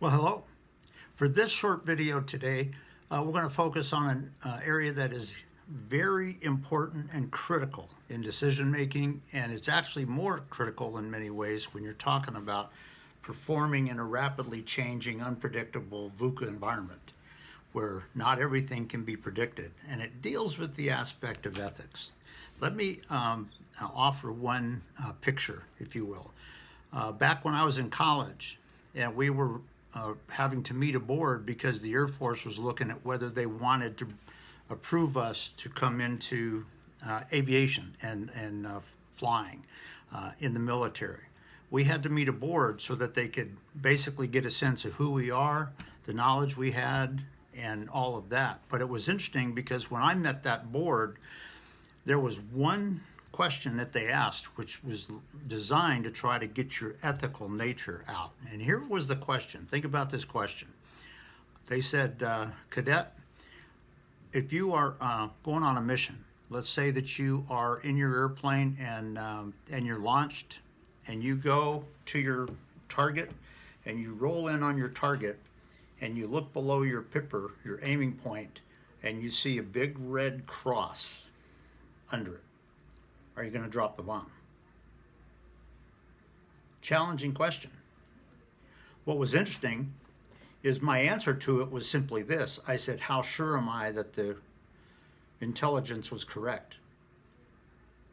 Well, hello. For this short video today, we're going to focus on an area that is very important and critical in decision making, and it's actually more critical in many ways when you're talking about performing in a rapidly changing, unpredictable VUCA environment where not everything can be predicted, and it deals with the aspect of ethics. Let me offer one picture, if you will. Back when I was in college, and we were having to meet a board because the Air Force was looking at whether they wanted to approve us to come into aviation and flying in the military. We had to meet a board so that they could basically get a sense of who we are, the knowledge we had, and all of that. But it was interesting because when I met that board, there was one question that they asked, which was designed to try to get your ethical nature out. And here was the question. Think about this question. They said, Cadet, if you are going on a mission, let's say that you are in your airplane and you're launched and you go to your target and you roll in on your target and you look below your pipper, your aiming point, and you see a big red cross under it. Are you going to drop the bomb? Challenging question. What was interesting is my answer to it was simply this. I said, how sure am I that the intelligence was correct?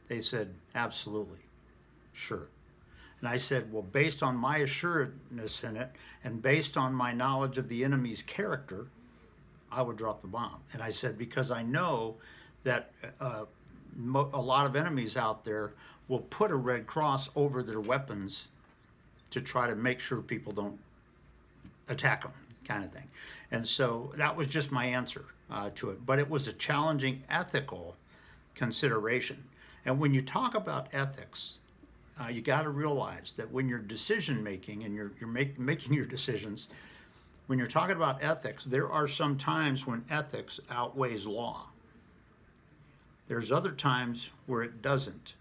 They said, absolutely sure. And I said, well, based on my assuredness in it and based on my knowledge of the enemy's character, I would drop the bomb. And I said, because I know that a lot of enemies out there will put a red cross over their weapons to try to make sure people don't attack them, kind of thing. And so that was just my answer to it. But it was a challenging ethical consideration. And when you talk about ethics, you got to realize that when you're decision making and you're making your decisions, when you're talking about ethics, there are some times when ethics outweighs law. There's other times where it doesn't.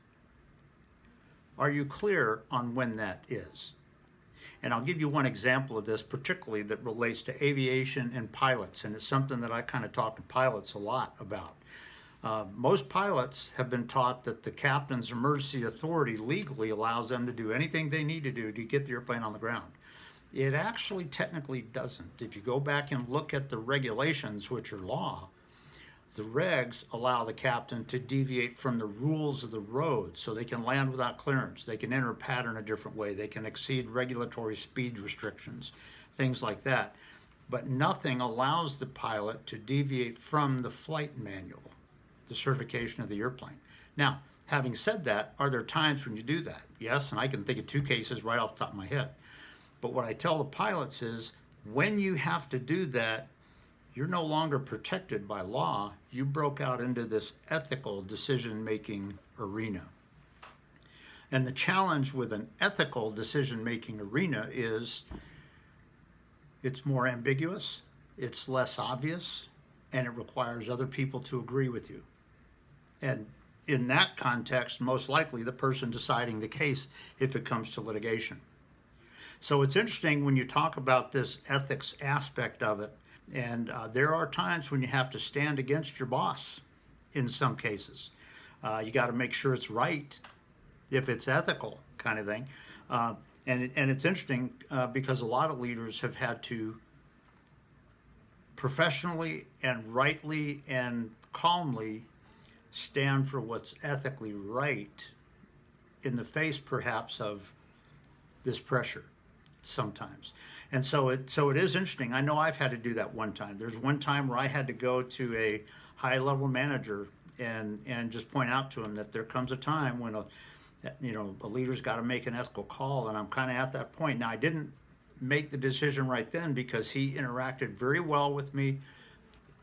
Are you clear on when that is? And I'll give you one example of this, particularly that relates to aviation and pilots, and it's something that I kind of talk to pilots a lot about. Most pilots have been taught that the captain's emergency authority legally allows them to do anything they need to do to get the airplane on the ground. It actually technically doesn't. If you go back and look at the regulations, which are law, the regs allow the captain to deviate from the rules of the road so they can land without clearance. They can enter a pattern a different way. They can exceed regulatory speed restrictions, things like that. But nothing allows the pilot to deviate from the flight manual, the certification of the airplane. Now, having said that, are there times when you do that? Yes, and I can think of two cases right off the top of my head. But what I tell the pilots is when you have to do that, you're no longer protected by law. You broke out into this ethical decision-making arena. And the challenge with an ethical decision-making arena is it's more ambiguous, it's less obvious, and it requires other people to agree with you. And in that context, most likely the person deciding the case if it comes to litigation. So it's interesting when you talk about this ethics aspect of it, and there are times when you have to stand against your boss in some cases. You got to make sure it's right, if it's ethical, kind of thing. And it's interesting because a lot of leaders have had to professionally and rightly and calmly stand for what's ethically right in the face, perhaps, of this pressure sometimes. And so it is interesting. I know I've had to do that one time. There's one time where I had to go to a high-level manager and just point out to him that there comes a time when a leader's got to make an ethical call, and I'm kind of at that point. Now, I didn't make the decision right then because he interacted very well with me.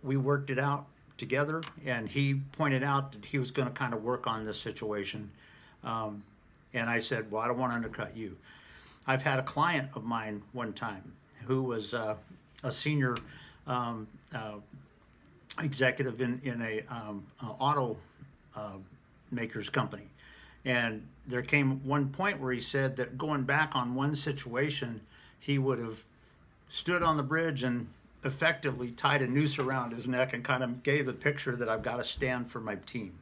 We worked it out together, and he pointed out that he was going to kind of work on this situation. And I said, well, I don't want to undercut you. I've had a client of mine one time who was a senior executive in a auto maker's company. And there came one point where he said that going back on one situation, he would have stood on the bridge and effectively tied a noose around his neck and kind of gave the picture that I've got to stand for my team.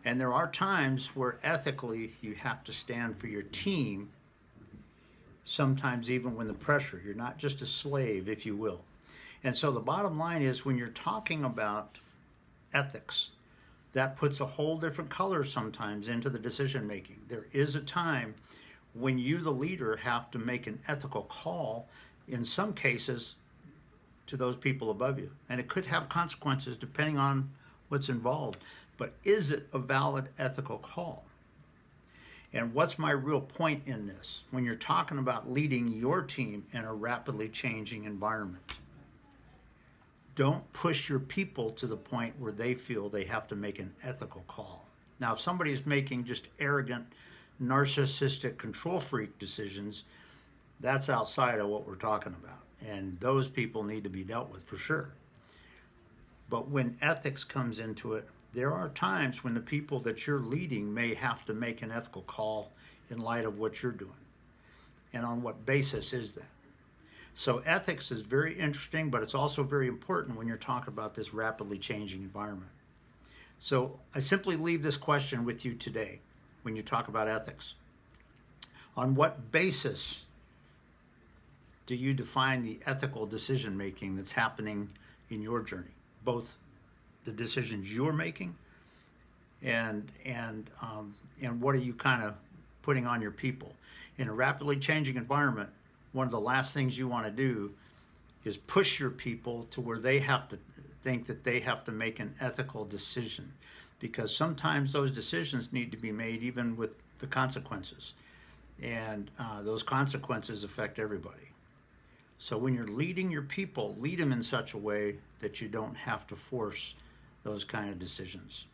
And there are times where ethically you have to stand for your team, sometimes even when the pressure, you're not just a slave, if you will. And so the bottom line is, when you're talking about ethics, that puts a whole different color sometimes into the decision making. There is a time when you, the leader, have to make an ethical call, in some cases, to those people above you. And it could have consequences depending on what's involved. But is it a valid ethical call? And what's my real point in this? When you're talking about leading your team in a rapidly changing environment, don't push your people to the point where they feel they have to make an ethical call. Now, if somebody's making just arrogant, narcissistic, control freak decisions, that's outside of what we're talking about. And those people need to be dealt with for sure. But when ethics comes into it, there are times when the people that you're leading may have to make an ethical call in light of what you're doing. And on what basis is that? So ethics is very interesting, but it's also very important when you're talking about this rapidly changing environment. So I simply leave this question with you today when you talk about ethics. On what basis do you define the ethical decision making that's happening in your journey? Both the decisions you're making and what are you kind of putting on your people? In a rapidly changing environment, one of the last things you want to do is push your people to where they have to think that they have to make an ethical decision, because sometimes those decisions need to be made even with the consequences, and those consequences affect everybody. So when you're leading your people, lead them in such a way that you don't have to force those kind of decisions.